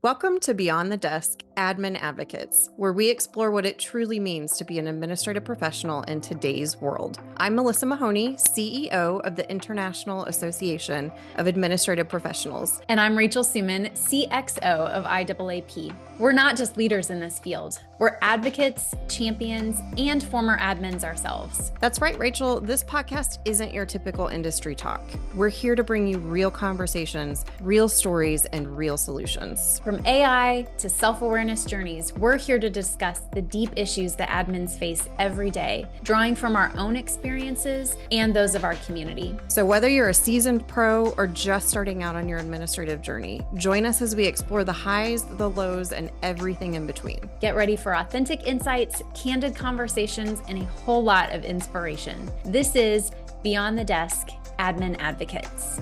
Welcome to Beyond the Desk Admin Advocates, where we explore what it truly means to be an administrative professional in today's world. I'm Melissa Mahoney, CEO of the International Association of Administrative Professionals. And I'm Rachel Suman, CXO of IAAP. We're not just leaders in this field. We're advocates, champions, and former admins ourselves. That's right, Rachel. This podcast isn't your typical industry talk. We're here to bring you real conversations, real stories, and real solutions. From AI to self-awareness journeys, we're here to discuss the deep issues that admins face every day, drawing from our own experiences and those of our community. So whether you're a seasoned pro or just starting out on your administrative journey, join us as we explore the highs, the lows, and everything in between. Get ready for authentic insights, candid conversations, and a whole lot of inspiration. This is Beyond the Desk Admin Advocates.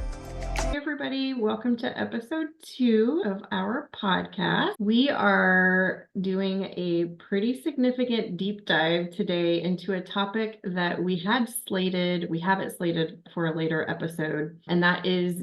Hey everybody, welcome to episode 2 of our podcast. We are doing a pretty significant deep dive today into a topic that we have it slated for a later episode, and that is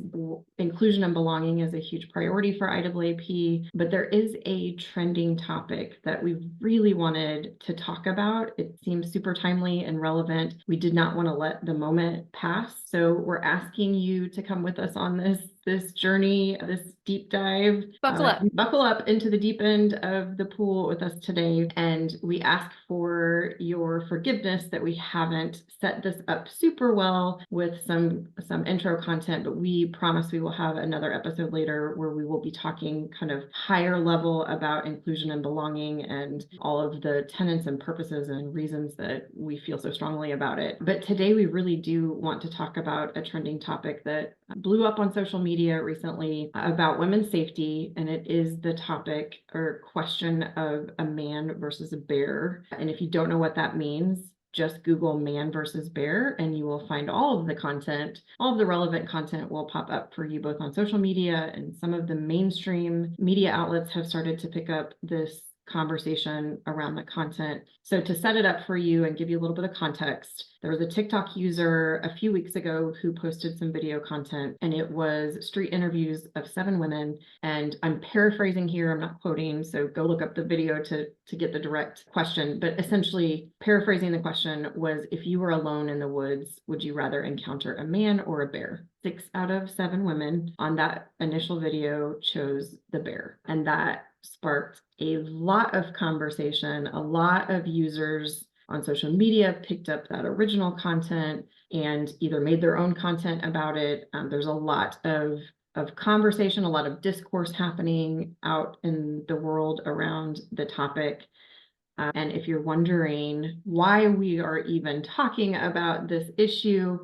inclusion and belonging is a huge priority for IAAP, but there is a trending topic that we really wanted to talk about. It seems super timely and relevant. We did not want to let the moment pass, so we're asking you to come with us on this journey, this deep dive. Buckle up into the deep end of the pool with us today. And we ask for your forgiveness that we haven't set this up super well with some intro content, but we promise we will have another episode later where we will be talking kind of higher level about inclusion and belonging and all of the tenets and purposes and reasons that we feel so strongly about it. But today we really do want to talk about a trending topic that blew up on social media recently about women's safety, and it is the topic or question of a man versus a bear. And if you don't know what that means, just Google man versus bear and you will find all of the content. All of the relevant content will pop up for you both on social media, and some of the mainstream media outlets have started to pick up this conversation around the content. So to set it up for you and give you a little bit of context, there was a TikTok user a few weeks ago who posted some video content, and it was street interviews of 7 women. And I'm paraphrasing here, I'm not quoting, so go look up the video to get the direct question. But essentially, paraphrasing the question was, if you were alone in the woods, would you rather encounter a man or a bear? 6 out of 7 women on that initial video chose the bear. And that sparked a lot of conversation. A lot of users on social media picked up that original content and either made their own content about it. There's a lot of conversation, a lot of discourse happening out in the world around the topic. And if you're wondering why we are even talking about this issue,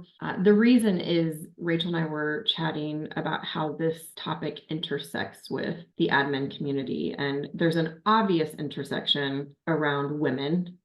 the reason is Rachel and I were chatting about how this topic intersects with the admin community. And there's an obvious intersection around women.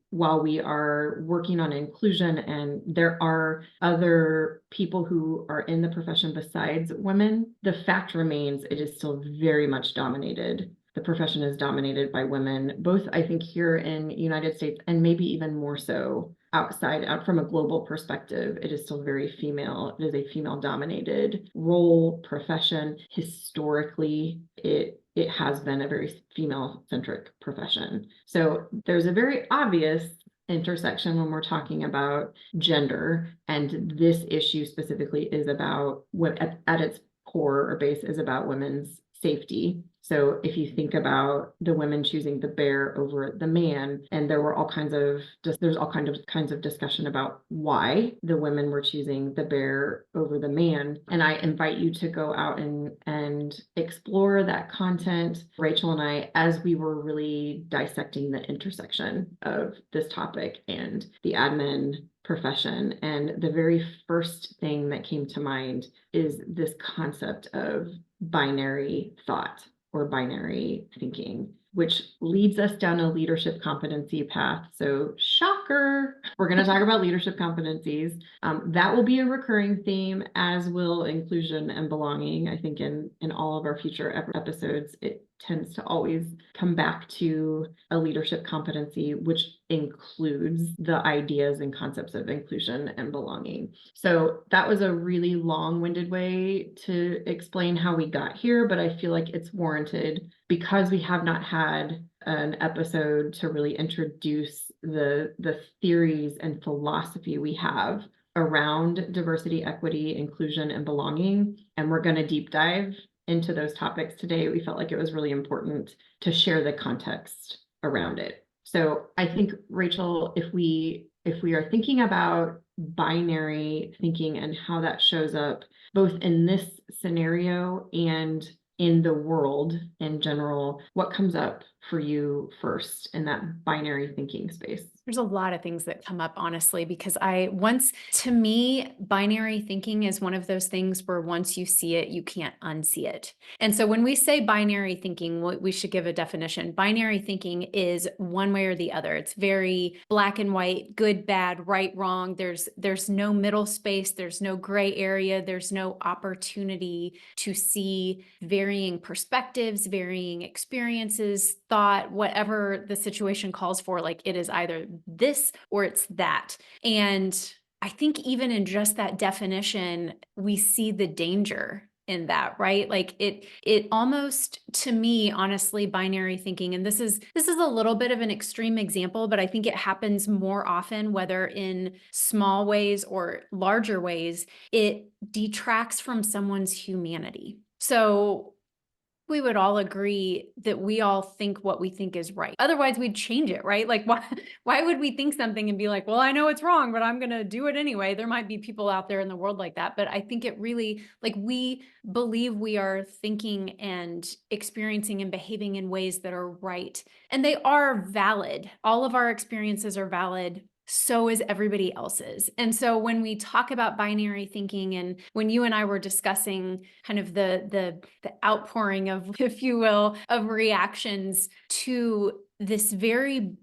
While we are working on inclusion and there are other people who are in the profession besides women, the fact remains it is still very much dominated. The profession is dominated by women, both I think here in the United States and maybe even more so out from a global perspective. It is still very female. It is a female dominated role, profession. Historically, it has been a very female-centric profession. So there's a very obvious intersection when we're talking about gender, and this issue specifically is about what at its core or base is about women's safety. So if you think about the women choosing the bear over the man, and there's all kinds of discussion about why the women were choosing the bear over the man. And I invite you to go out and explore that content. Rachel and I, as we were really dissecting the intersection of this topic and the admin profession, and the very first thing that came to mind is this concept of binary thought or binary thinking. which leads us down a leadership competency path. So shocker, we're going to talk about leadership competencies. That will be a recurring theme, as will inclusion and belonging. I think in all of our future episodes, it tends to always come back to a leadership competency, which includes the ideas and concepts of inclusion and belonging. So that was a really long-winded way to explain how we got here, but I feel like it's warranted because we have not had an episode to really introduce the theories and philosophy we have around diversity, equity, inclusion, and belonging. And we're going to deep dive into those topics today. We felt like it was really important to share the context around it. So I think, Rachel, if we are thinking about binary thinking and how that shows up both in this scenario and in the world in general, what comes up for you first in that binary thinking space? There's a lot of things that come up, honestly, because to me, binary thinking is one of those things where once you see it, you can't unsee it. And so when we say binary thinking, we should give a definition. Binary thinking is one way or the other. It's very black and white, good, bad, right, wrong. There's no middle space. There's no gray area. There's no opportunity to see varying perspectives, varying experiences, thought, whatever the situation calls for. Like, it is either this or it's that. And I think even in just that definition, we see the danger in that, right? Like it almost, to me, honestly, binary thinking, and this is a little bit of an extreme example, but I think it happens more often, whether in small ways or larger ways, it detracts from someone's humanity. So we would all agree that we all think what we think is right. Otherwise, we'd change it, right? Like, why would we think something and be like, well, I know it's wrong, but I'm going to do it anyway? There might be people out there in the world like that. But I think it really, like, we believe we are thinking and experiencing and behaving in ways that are right. And they are valid. All of our experiences are valid. So is everybody else's. And so when we talk about binary thinking, and when you and I were discussing kind of the outpouring of, if you will, of reactions to this very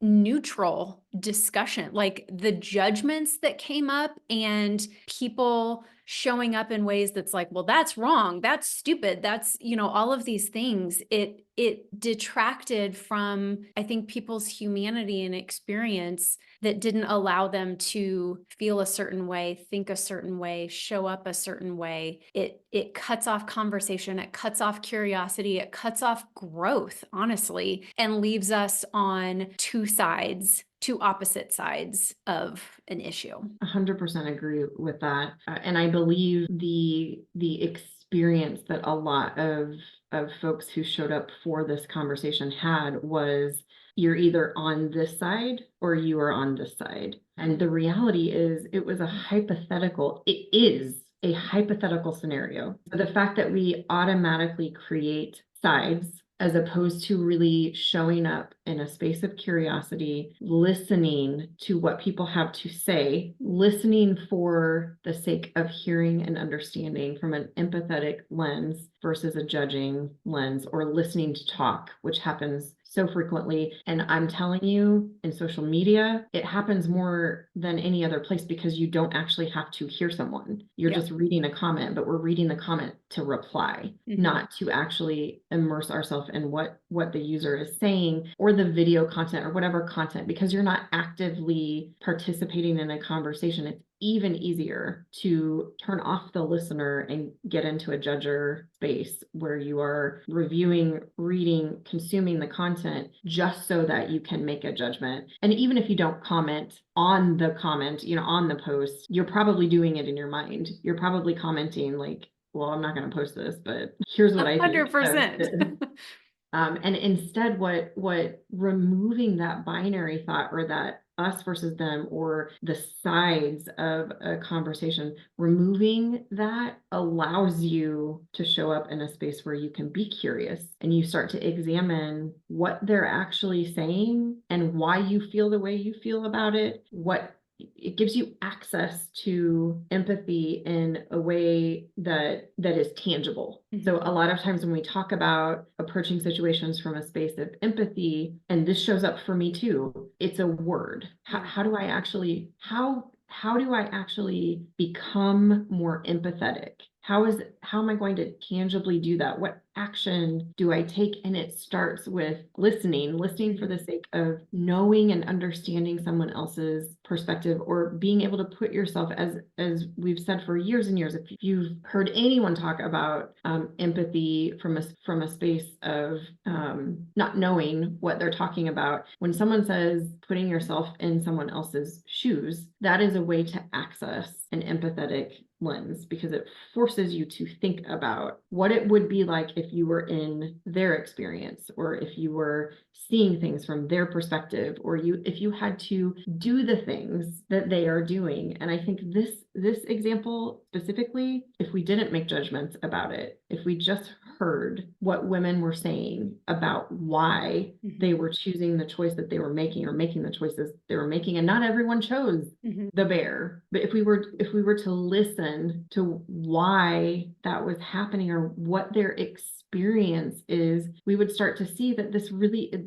neutral discussion, like the judgments that came up and people showing up in ways that's like, well, that's wrong, that's stupid, that's, all of these things, it detracted from, I think, people's humanity and experience that didn't allow them to feel a certain way, think a certain way, show up a certain way. It cuts off conversation, it cuts off curiosity, it cuts off growth, honestly, and leaves us on two opposite sides of an issue. 100% agree with that. And I believe the experience that a lot of folks who showed up for this conversation had was, you're either on this side or you are on this side. And the reality is, it is a hypothetical scenario. So the fact that we automatically create sides as opposed to really showing up in a space of curiosity, listening to what people have to say, listening for the sake of hearing and understanding from an empathetic lens versus a judging lens, or listening to talk, which happens so frequently. And I'm telling you, in social media, it happens more than any other place because you don't actually have to hear someone. You're just reading a comment, but we're reading the comment to reply, not to actually immerse ourselves in what the user is saying, or the video content or whatever content, because you're not actively participating in a conversation. It's even easier to turn off the listener and get into a judger space where you are reviewing, reading, consuming the content just so that you can make a judgment. And even if you don't comment on the comment, on the post, you're probably doing it in your mind. You're probably commenting like, well, I'm not going to post this, but here's what I think. 100%. And instead, what removing that binary thought, or that us versus them, or the sides of a conversation, removing that allows you to show up in a space where you can be curious and you start to examine what they're actually saying and why you feel the way you feel about it, what it gives you access to empathy in a way that is tangible. So a lot of times when we talk about approaching situations from a space of empathy, and this shows up for me too, it's a word. How do I actually, how do I actually become more empathetic? How am I going to tangibly do that? What action do I take? And it starts with listening for the sake of knowing and understanding someone else's perspective, or being able to put yourself, as we've said for years and years, if you've heard anyone talk about empathy from a space of not knowing what they're talking about, when someone says putting yourself in someone else's shoes, that is a way to access an empathetic lens, because it forces you to think about what it would be like if you were in their experience, or if you were seeing things from their perspective, or if you had to do the things that they are doing. And I think this example specifically, if we didn't make judgments about it, if we just heard what women were saying about why they were choosing the choice that they were making, or making the choices they were making, and not everyone chose the bear, but if we were to listen to why that was happening, or what their experience is, we would start to see that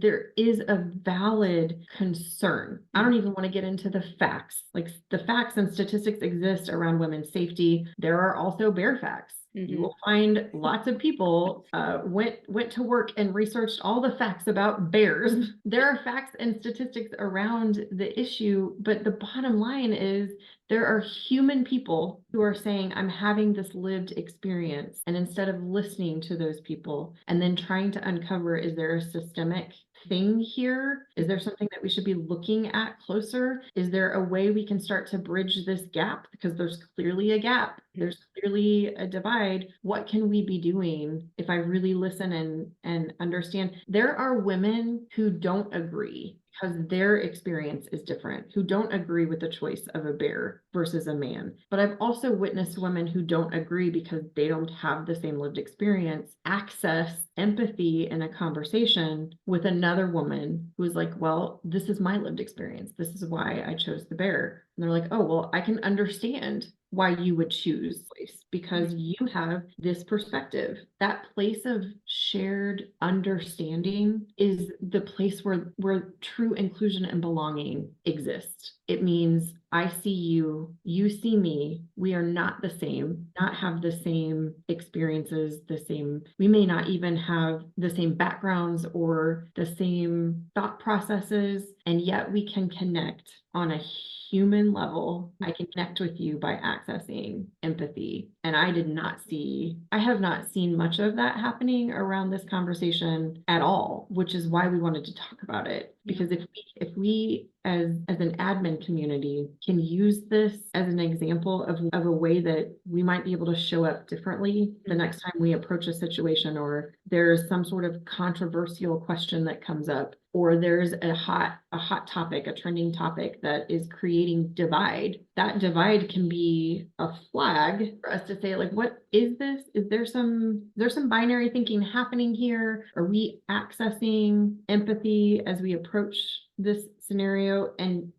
there is a valid concern. I don't even want to get into the facts. Like, the facts and statistics exist around women's safety. There are also bear facts. You will find lots of people went to work and researched all the facts about bears. There are facts and statistics around the issue, but the bottom line is there are human people who are saying, I'm having this lived experience. And instead of listening to those people and then trying to uncover, is there a systemic thing here? Is there something that we should be looking at closer? Is there a way we can start to bridge this gap? Because there's clearly a gap. There's clearly a divide. What can we be doing if I really listen and understand? There are women who don't agree, because their experience is different, who don't agree with the choice of a bear versus a man. But I've also witnessed women who don't agree, because they don't have the same lived experience, access empathy in a conversation with another woman who is like, well, this is my lived experience. This is why I chose the bear. And they're like, oh, well, I can understand why you would choose place, because you have this perspective. That place of shared understanding is the place where true inclusion and belonging exist. It means I see you, you see me. We are not the same, not have the same experiences, we may not even have the same backgrounds or the same thought processes, and yet we can connect on a human level. I can connect with you by accessing empathy. And I have not seen much of that happening around this conversation at all, which is why we wanted to talk about it. Because if we as an admin community can use this as an example of a way that we might be able to show up differently the next time we approach a situation, or there's some sort of controversial question that comes up, or there's a hot topic, a trending topic that is creating divide, that divide can be a flag for us to say, like, what is this? Is there some binary thinking happening here? Are we accessing empathy as we approach this scenario? And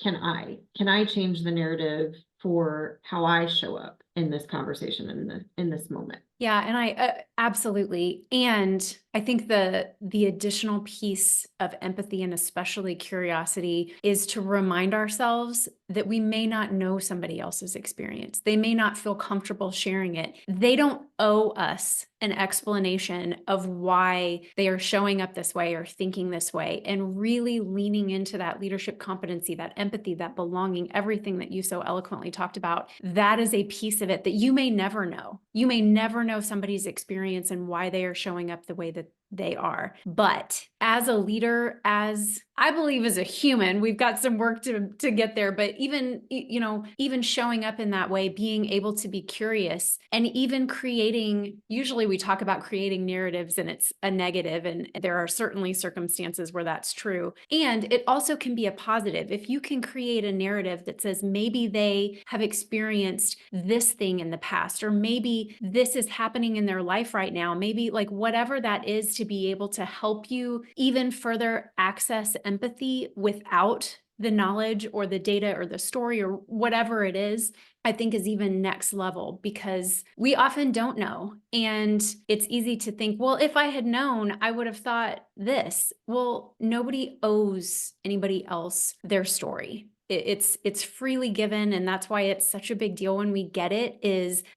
can I change the narrative for how I show up in this conversation, in this moment? Yeah, and I absolutely. And I think the additional piece of empathy, and especially curiosity, is to remind ourselves that we may not know somebody else's experience. They may not feel comfortable sharing it. They don't owe us an explanation of why they are showing up this way or thinking this way, and really leaning into that leadership competency, that empathy, that belonging, everything that you so eloquently talked about. That is a piece of it that you may never know. You may never know somebody's experience and why they are showing up the way that they are. But as a leader, as I believe as a human, we've got some work to get there. But even showing up in that way, being able to be curious, and even creating, usually we talk about creating narratives and it's a negative, and there are certainly circumstances where that's true. And it also can be a positive. If you can create a narrative that says maybe they have experienced this thing in the past, or maybe this is happening in their life right now, maybe like whatever that is, to be able to help you even further access empathy without the knowledge or the data or the story or whatever it is, I think is even next level, because we often don't know. And it's easy to think, well, if I had known, I would have thought this. Well, nobody owes anybody else their story. It's freely given, and that's why it's such a big deal when we get it.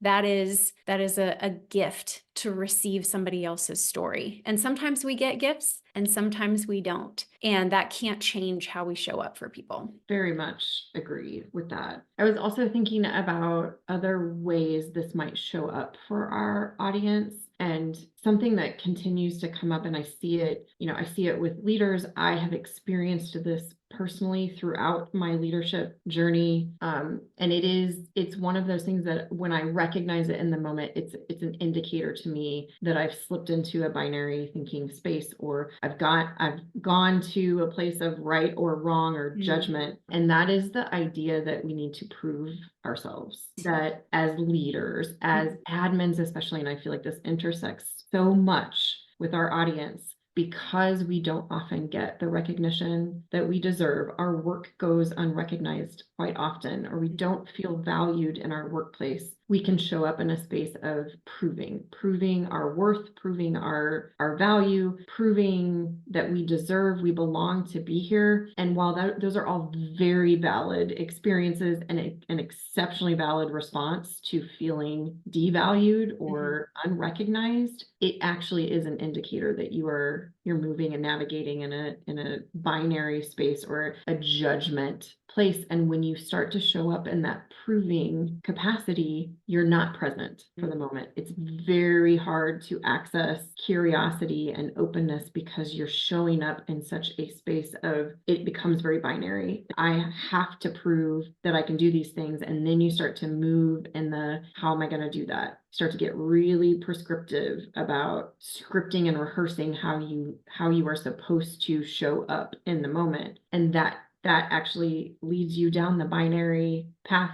That is a gift to receive somebody else's story. And sometimes we get gifts and sometimes we don't. And that can't change how we show up for people. Very much agree with that. I was also thinking about other ways this might show up for our audience, and something that continues to come up, and I see it with leaders. I have experienced this personally throughout my leadership journey. And it's one of those things that when I recognize it in the moment, it's an indicator to me that I've slipped into a binary thinking space, or I've gone to a place of right or wrong or judgment. And that is the idea that we need to prove ourselves, that as leaders, as admins especially, and I feel like this intersects so much with our audience, because we don't often get the recognition that we deserve. Our work goes unrecognized quite often, or we don't feel valued in our workplace. We can show up in a space of proving our worth, proving our value, proving that we deserve, we belong to be here. And while those are all very valid experiences and an exceptionally valid response to feeling devalued or unrecognized, it actually is an indicator that you're moving and navigating in a binary space or a judgment place. And when you start to show up in that proving capacity, you're not present for the moment. It's very hard to access curiosity and openness because you're showing up in such a space of, it becomes very binary. I have to prove that I can do these things. And then you start to move in the, how am I going to do that? Start to get really prescriptive about scripting and rehearsing how you are supposed to show up in the moment. And that actually leads you down the binary path.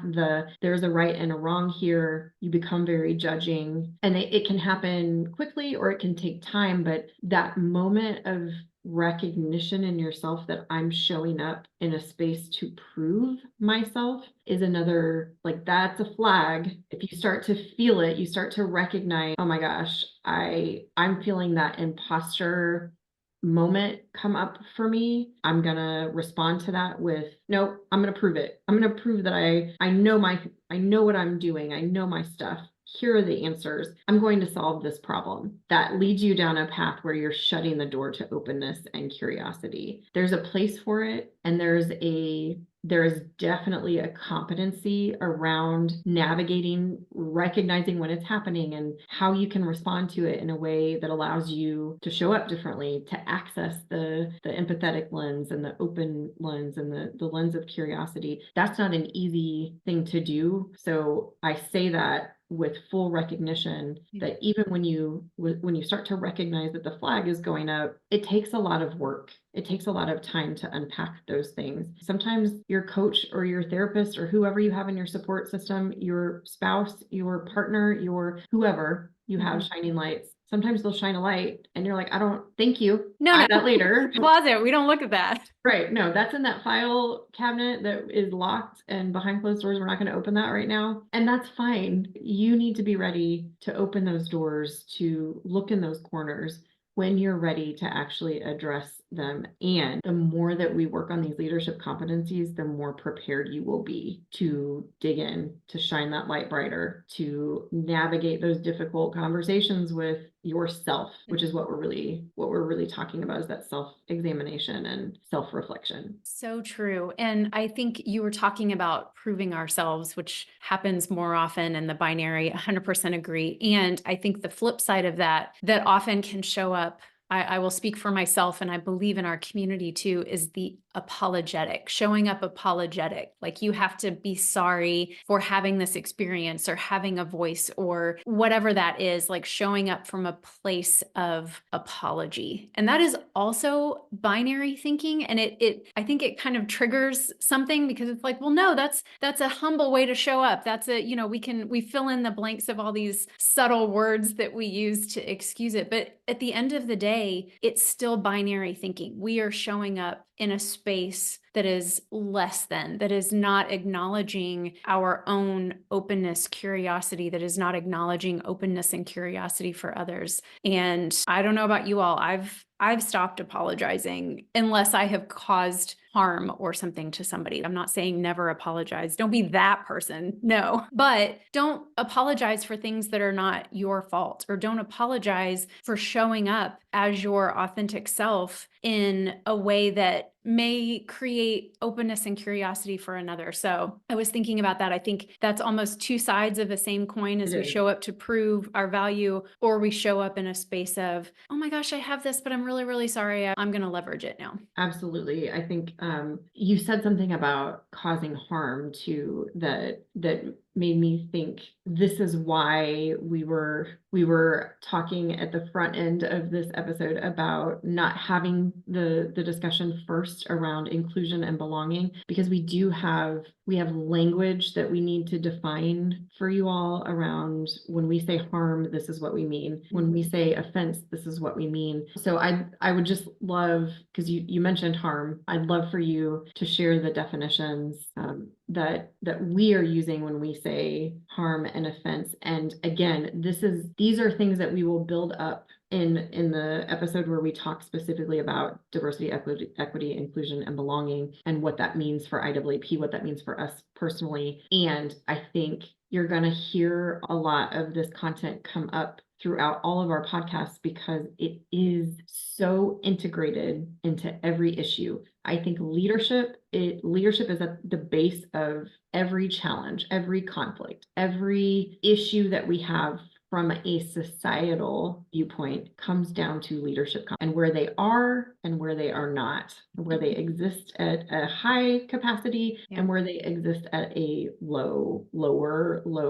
There's a right and a wrong here. You become very judging, and it can happen quickly or it can take time. But that moment of recognition in yourself that I'm showing up in a space to prove myself is another, like, that's a flag. If you start to feel it, you start to recognize, oh my gosh, I'm feeling that imposter moment come up for me. I'm gonna respond to that with, no, I'm gonna prove it. I'm gonna prove that I know what I'm doing. I know my stuff. Here are the answers. I'm going to solve this problem. That leads you down a path where you're shutting the door to openness and curiosity. There's a place for it, and there is definitely a competency around navigating, recognizing when it's happening and how you can respond to it in a way that allows you to show up differently, to access the empathetic lens and the open lens and the lens of curiosity. That's not an easy thing to do. So I say that with full recognition that even when you start to recognize that the flag is going up, it takes a lot of work. It takes a lot of time to unpack those things. Sometimes your coach or your therapist or whoever you have in your support system, your spouse, your partner, your whoever you have shining lights, sometimes they'll shine a light and you're like, thank you. No. That later. Closet, we don't look at that. Right. No, that's in that file cabinet that is locked and behind closed doors. We're not going to open that right now. And that's fine. You need to be ready to open those doors, to look in those corners when you're ready to actually address them. And the more that we work on these leadership competencies, the more prepared you will be to dig in, to shine that light brighter, to navigate those difficult conversations with yourself, which is what we're really talking about, is that self-examination and self-reflection. So true. And I think you were talking about proving ourselves, which happens more often in the binary. 100% agree. And I think the flip side of that often can show up, I will speak for myself, and I believe in our community too, is the apologetic, showing up apologetic. Like, you have to be sorry for having this experience or having a voice or whatever that is, like showing up from a place of apology. And that is also binary thinking. And I think it kind of triggers something, because it's like, well, no, that's a humble way to show up. That's we fill in the blanks of all these subtle words that we use to excuse it. But at the end of the day, it's still binary thinking. We are showing up in a space that is less than, that is not acknowledging our own openness, curiosity, that is not acknowledging openness and curiosity for others. And I don't know about you all, I've stopped apologizing unless I have caused harm or something to somebody. I'm not saying never apologize. Don't be that person. No, but don't apologize for things that are not your fault, or don't apologize for showing up as your authentic self in a way that may create openness and curiosity for another. So I was thinking about that. I think that's almost two sides of the same coin, as we show up to prove our value, or we show up in a space of, oh my gosh, I have this, but I'm really, really sorry. I'm going to leverage it now. Absolutely. I think you said something about causing harm too, that made me think this is why we were talking at the front end of this episode about not having the discussion first around inclusion and belonging, because we have language that we need to define for you all around when we say harm, this is what we mean. When we say offense, this is what we mean. So I would just love, because you mentioned harm, I'd love for you to share the definitions that we are using when we say harm and offense. And again, these are things that we will build up in the episode where we talk specifically about diversity, equity, inclusion, and belonging, and what that means for IAAP, what that means for us personally. And I think you're going to hear a lot of this content come up throughout all of our podcasts, because it is so integrated into every issue. I think leadership is at the base of every challenge, every conflict, every issue that we have from a societal viewpoint comes down to leadership and where they are and where they are not, where they exist at a high capacity and where they exist at a low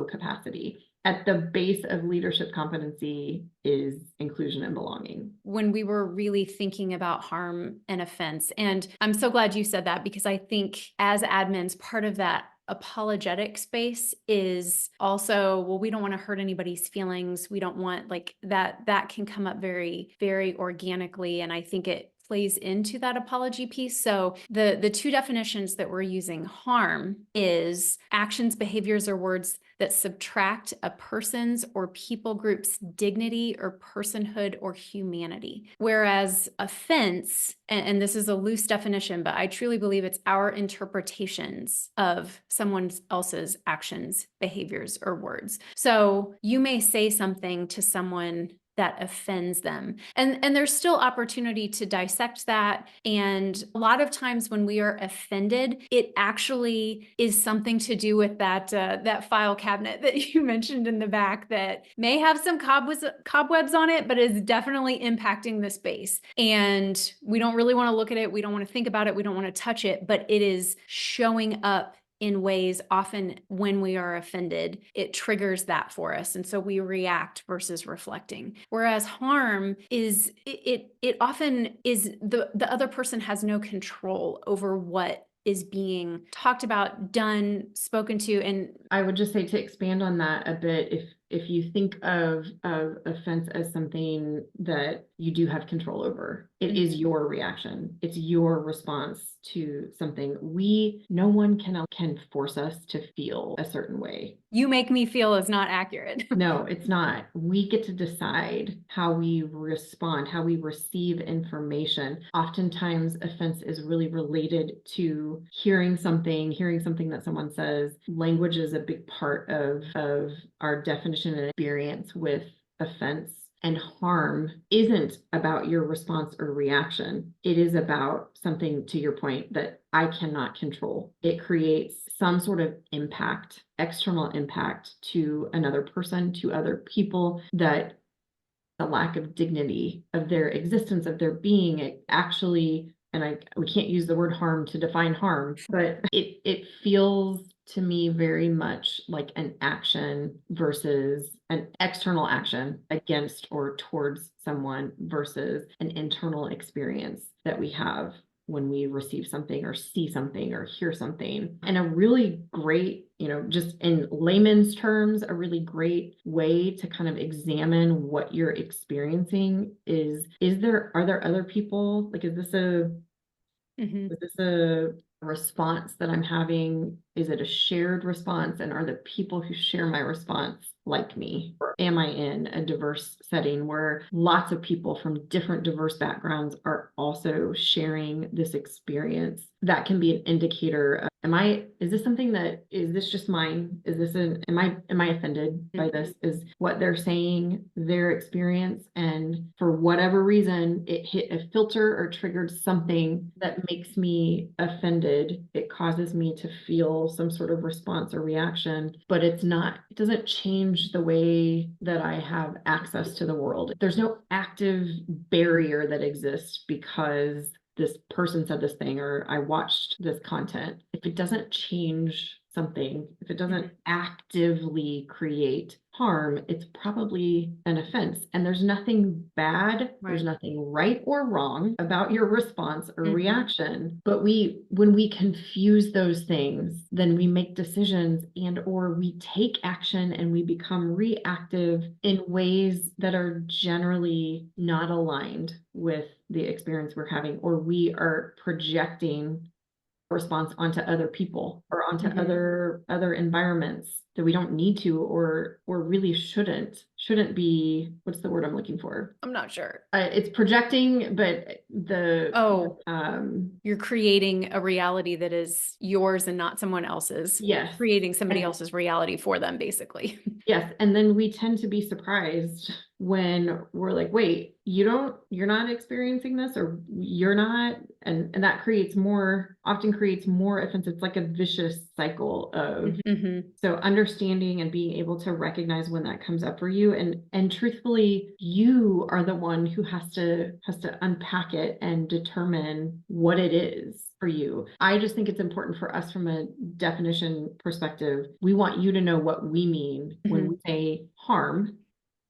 capacity. At the base of leadership competency is inclusion and belonging. When we were really thinking about harm and offense, and I'm so glad you said that, because I think as admins, part of that apologetic space is also, well, we don't want to hurt anybody's feelings. We don't want that can come up very, very organically. And I think it plays into that apology piece. So the two definitions that we're using, harm is actions, behaviors, or words that subtract a person's or people group's dignity or personhood or humanity. Whereas offense, and this is a loose definition, but I truly believe it's our interpretations of someone else's actions, behaviors, or words. So you may say something to someone that offends them. And there's still opportunity to dissect that. And a lot of times when we are offended, it actually is something to do with that file cabinet that you mentioned in the back that may have some cobwebs on it, but is definitely impacting the space. And we don't really want to look at it. We don't want to think about it. We don't want to touch it, but it is showing up in ways. Often when we are offended, it triggers that for us. And so we react versus reflecting. Whereas harm is, it often is the other person has no control over what is being talked about, done, spoken to. And I would just say, to expand on that a bit, if you think of offense as something that you do have control over, it is your reaction. It's your response to something. No one can force us to feel a certain way. You make me feel is not accurate. No, it's not. We get to decide how we respond, how we receive information. Oftentimes, offense is really related to hearing something that someone says. Language is a big part of our definition and experience with offense. And harm isn't about your response or reaction. It is about something, to your point, that I cannot control. It creates some sort of impact, external impact to another person, to other people, that the lack of dignity of their existence, of their being, it actually, and we can't use the word harm to define harm, but it feels to me very much like an action versus an external action against or towards someone versus an internal experience that we have when we receive something or see something or hear something. And a really great, just in layman's terms, a really great way to kind of examine what you're experiencing are there other people? Like, is this a response that I'm having, is it a shared response? And are the people who share my response like me? Or am I in a diverse setting where lots of people from different diverse backgrounds are also sharing this experience? That can be an indicator of, is this something that, is this just mine? Is this am I offended by this? Is what they're saying their experience? And for whatever reason, it hit a filter or triggered something that makes me offended. It causes me to feel some sort of response or reaction, but it doesn't change the way that I have access to the world. There's no active barrier that exists because this person said this thing or I watched this content. If it doesn't change something, if it doesn't actively create harm, it's probably an offense. And there's nothing bad, there's nothing right or wrong about your response or reaction. But when we confuse those things, then we make decisions and or we take action and we become reactive in ways that are generally not aligned with the experience we're having, or we are projecting response onto other people or onto other environments that we don't need to or really shouldn't be. What's the word I'm looking for? I'm not sure. It's projecting, but you're creating a reality that is yours and not someone else's. Yes. Creating somebody else's reality for them, basically. Yes. And then we tend to be surprised when we're like, wait, you're not experiencing this, or you're not. And that often creates more offense. It's like a vicious cycle of, so understanding and being able to recognize when that comes up for you. And truthfully, you are the one who has to unpack it and determine what it is for you. I just think it's important for us from a definition perspective. We want you to know what we mean when we say harm.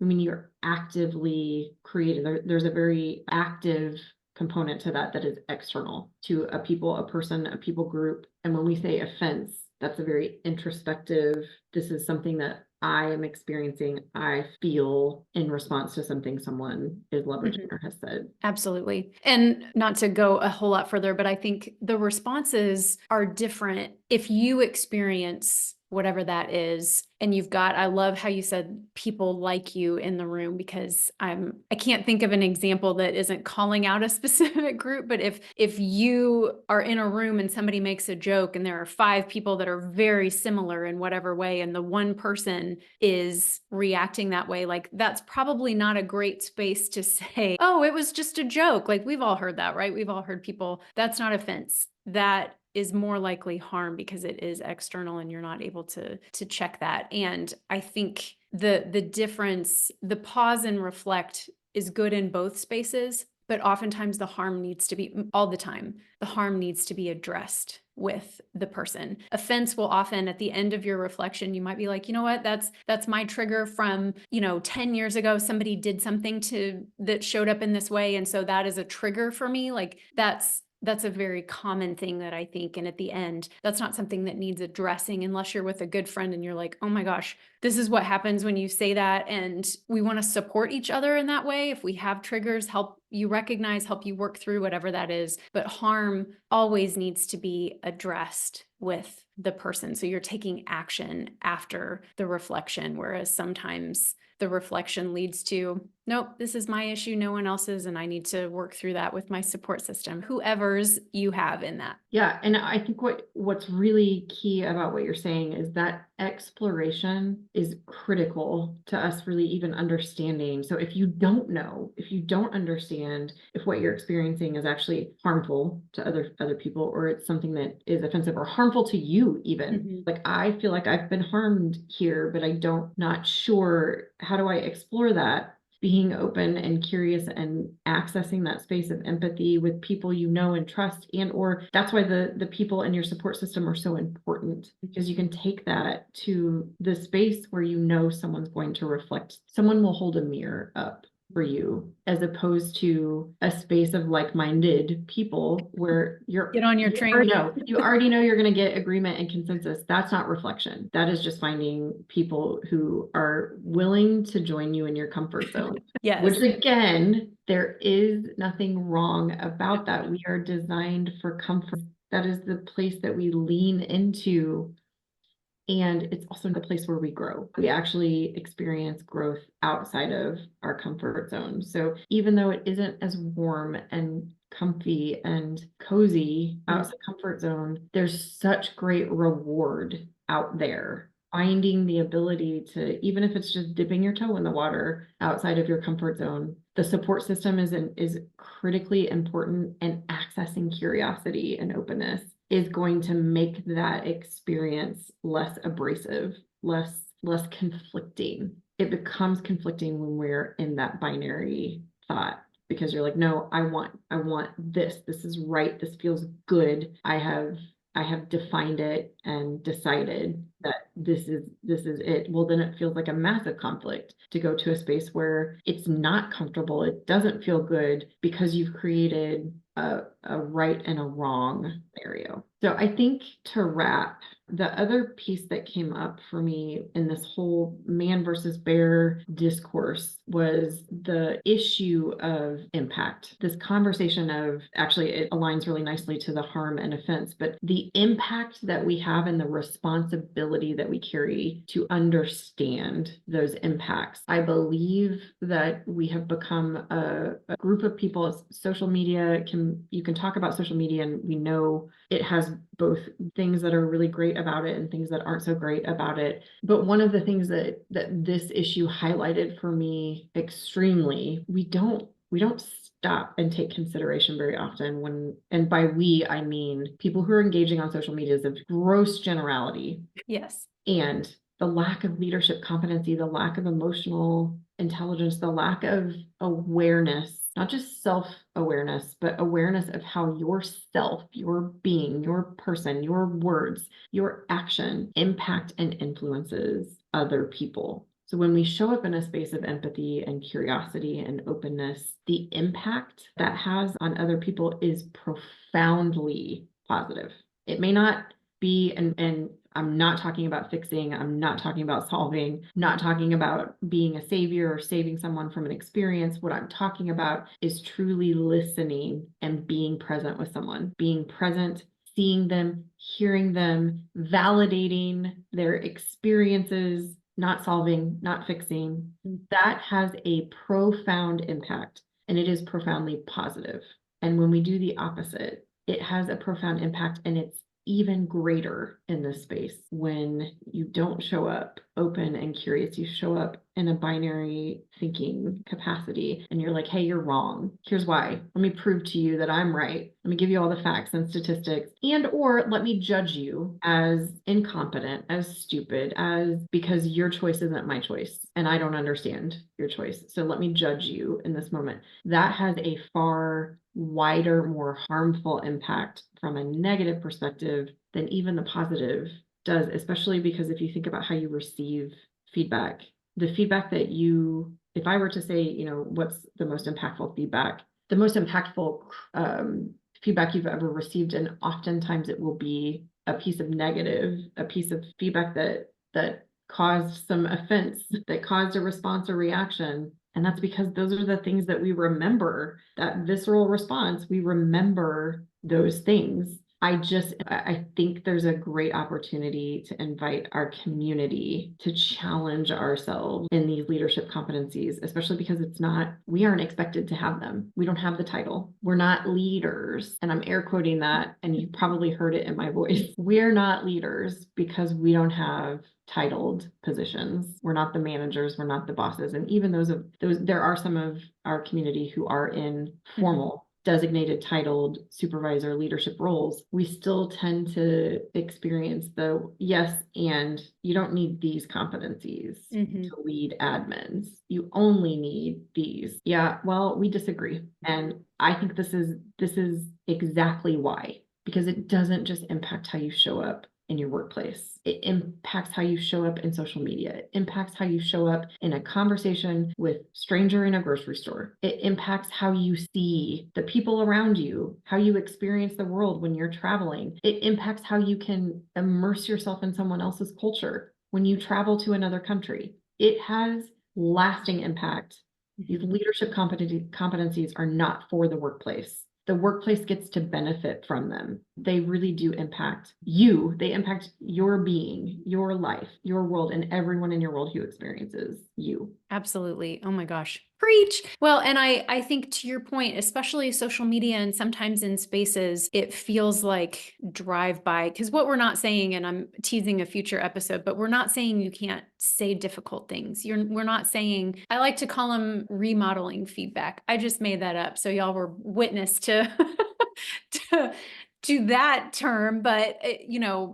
I mean, you're actively creating, there's a very active component to that is external to a people, a person, a people group. And when we say offense, that's a very introspective, this is something that I am experiencing, I feel in response to something someone is leveraging or has said. Absolutely. And not to go a whole lot further, but I think the responses are different if you experience whatever that is. And I love how you said people like you in the room, because I can't think of an example that isn't calling out a specific group. But if you are in a room and somebody makes a joke and there are 5 people that are very similar in whatever way, and the one person is reacting that way, like that's probably not a great space to say, oh, it was just a joke. Like we've all heard that, right? We've all heard people, that's not offense. That is more likely harm because it is external and you're not able to check that. And I think the difference, the pause and reflect is good in both spaces, but oftentimes the harm needs to be, all the time, the harm needs to be addressed with the person. Offense will often, at the end of your reflection, you might be like, you know what, that's my trigger from, 10 years ago, somebody did something that showed up in this way. And so that is a trigger for me. Like that's a very common thing that I think. And at the end, that's not something that needs addressing unless you're with a good friend and you're like, oh my gosh, this is what happens when you say that. And we want to support each other in that way. If we have triggers, help you recognize, help you work through whatever that is. But harm always needs to be addressed with the person. So you're taking action after the reflection, whereas sometimes the reflection leads to, nope, this is my issue, no one else's, and I need to work through that with my support system, whoever's you have in that. Yeah, and I think what's really key about what you're saying is that exploration is critical to us really even understanding. So if you don't know, if you don't understand if what you're experiencing is actually harmful to other people, or it's something that is offensive or harmful to you even, like I feel like I've been harmed here, but not sure, how do I explore that? Being open and curious and accessing that space of empathy with people you know and trust, or that's why the people in your support system are so important, because you can take that to the space where someone's going to reflect. Someone will hold a mirror up for you, as opposed to a space of like-minded people where get on your train. You already know you're going to get agreement and consensus. That's not reflection. That is just finding people who are willing to join you in your comfort zone. Yes. Which again, there is nothing wrong about that. We are designed for comfort. That is the place that we lean into. And it's also the place where we grow. We actually experience growth outside of our comfort zone. So even though it isn't as warm and comfy and cozy outside comfort zone, there's such great reward out there. Finding the ability to, even if it's just dipping your toe in the water outside of your comfort zone, the support system is critically important, and accessing curiosity and openness is going to make that experience less abrasive, less conflicting. It becomes conflicting when we're in that binary thought, because you're like, no, I want this. This is right. This feels good. I have defined it and decided that this is it. Well, then it feels like a massive conflict to go to a space where it's not comfortable. It doesn't feel good because you've created a right and a wrong scenario. So I think, to wrap, the other piece that came up for me in this whole man versus bear discourse was the issue of impact. This conversation of, actually, it aligns really nicely to the harm and offense, but the impact that we have and the responsibility that we carry to understand those impacts. I believe that we have become a group of people. Social media you can talk about social media, and we know it has both things that are really great about it and things that aren't so great about it. But one of the things that this issue highlighted for me extremely, we don't stop and take consideration very often and by we, I mean people who are engaging on social media is a gross generality. Yes. And the lack of leadership competency, the lack of emotional intelligence, the lack of awareness, not just self-awareness, but awareness of how yourself, your being, your person, your words, your action impact and influences other people. So when we show up in a space of empathy and curiosity and openness, the impact that has on other people is profoundly positive. It may not be, and I'm not talking about fixing, I'm not talking about solving, not talking about being a savior or saving someone from an experience. What I'm talking about is truly listening and being present with someone, being present, seeing them, hearing them, validating their experiences, not solving, not fixing. That has a profound impact, and it is profoundly positive. And when we do the opposite, it has a profound impact, and it's even greater in this space when you don't show up open and curious. You show up in a binary thinking capacity, and you're like, hey, you're wrong. Here's why. Let me prove to you that I'm right. Let me give you all the facts and statistics, and or let me judge you as incompetent, as stupid, as because your choice isn't my choice and I don't understand your choice. So let me judge you in this moment. That has a far wider, more harmful impact from a negative perspective than even the positive does, especially because if you think about how you receive feedback, the feedback that if I were to say, what's the most impactful feedback, the most impactful feedback you've ever received, and oftentimes it will be a piece of feedback that caused some offense, that caused a response or reaction. And that's because those are the things that we remember, that visceral response. We remember those things. I think there's a great opportunity to invite our community to challenge ourselves in these leadership competencies, especially because we aren't expected to have them. We don't have the title. We're not leaders. And I'm air quoting that, and you probably heard it in my voice. We're not leaders because we don't have titled positions. We're not the managers, we're not the bosses. And even those there are some of our community who are in formal designated titled supervisor leadership roles. We still tend to experience yes, and you don't need these competencies to lead admins. You only need these. Yeah, well, we disagree. And I think this is exactly why, because it doesn't just impact how you show up in your workplace. It impacts how you show up in social media. It impacts how you show up in a conversation with a stranger in a grocery store. It impacts how you see the people around you, how you experience the world when you're traveling. It impacts how you can immerse yourself in someone else's culture when you travel to another country. It has lasting impact. These leadership competencies are not for the workplace. the workplace gets to benefit from them. They really do impact you. They impact your being, your life, your world, and everyone in your world who experiences you. Absolutely. Oh my gosh. Preach. Well, and I think to your point, especially social media and sometimes in spaces, it feels like drive by, because what we're not saying, and I'm teasing a future episode, but we're not saying you can't say difficult things. We're not saying, I like to call them remodeling feedback. I just made that up. So y'all were witness to, to that term, but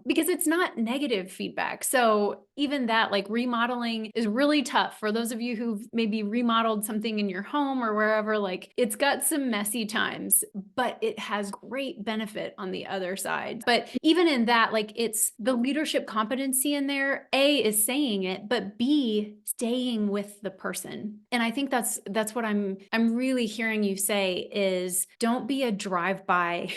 because it's not negative feedback. So even that, like, remodeling is really tough for those of you who've maybe remodeled something in your home or wherever. Like, it's got some messy times, but it has great benefit on the other side. But even in that, like, it's the leadership competency in there. A is saying it, but B, staying with the person. And I think that's what I'm really hearing you say is, don't be a drive-by,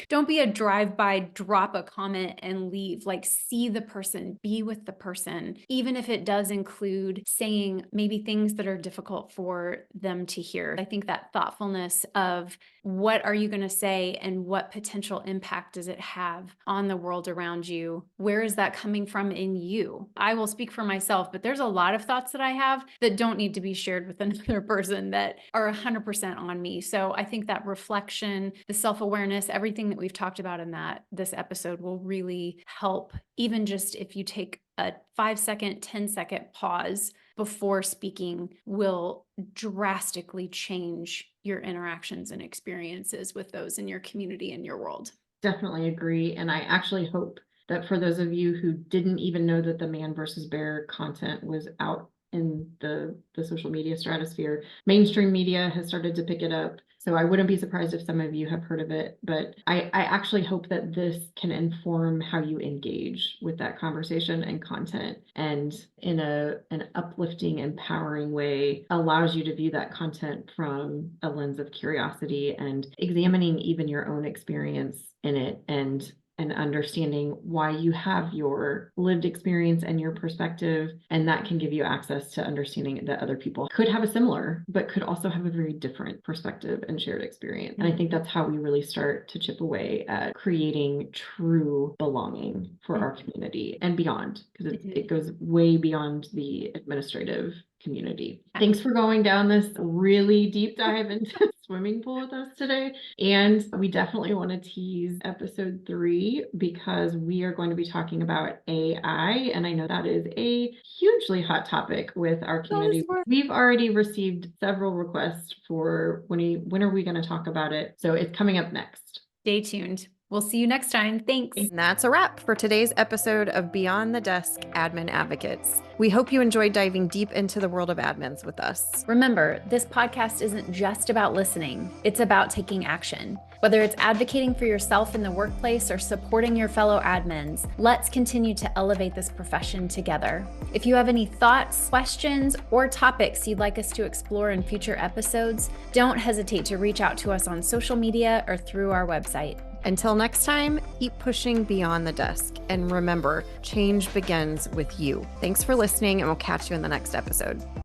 drop a comment and leave. Like, see the person, be with the person, even if it does include saying maybe things that are difficult for them to hear. I think that thoughtfulness of what are you going to say and what potential impact does it have on the world around you? Where is that coming from in you? I will speak for myself, but there's a lot of thoughts that I have that don't need to be shared with another person that are 100% on me. So I think that reflection, the self-awareness, everything that we've talked about in this episode will really help, even just if you take a 5-second, 10-second pause before speaking, will drastically change your interactions and experiences with those in your community and your world. Definitely agree. And I actually hope that for those of you who didn't even know that the man versus bear content was out in the social media stratosphere, mainstream media has started to pick it up. So I wouldn't be surprised if some of you have heard of it, but I actually hope that this can inform how you engage with that conversation and content, and in an uplifting, empowering way allows you to view that content from a lens of curiosity and examining even your own experience in it, and understanding why you have your lived experience and your perspective. And that can give you access to understanding that other people could have a similar, but could also have a very different perspective and shared experience. And I think that's how we really start to chip away at creating true belonging for our community and beyond, because it goes way beyond the administrative community. Thanks for going down this really deep dive into swimming pool with us today. And we definitely want to tease episode 3, because we are going to be talking about AI. And I know that is a hugely hot topic with our community. We've already received several requests for when are we going to talk about it? So it's coming up next. Stay tuned. We'll see you next time. Thanks. And that's a wrap for today's episode of Beyond the Desk Admin Advocates. We hope you enjoyed diving deep into the world of admins with us. Remember, this podcast isn't just about listening. It's about taking action. Whether it's advocating for yourself in the workplace or supporting your fellow admins, let's continue to elevate this profession together. If you have any thoughts, questions, or topics you'd like us to explore in future episodes, don't hesitate to reach out to us on social media or through our website. Until next time, keep pushing beyond the desk. And remember, change begins with you. Thanks for listening, and we'll catch you in the next episode.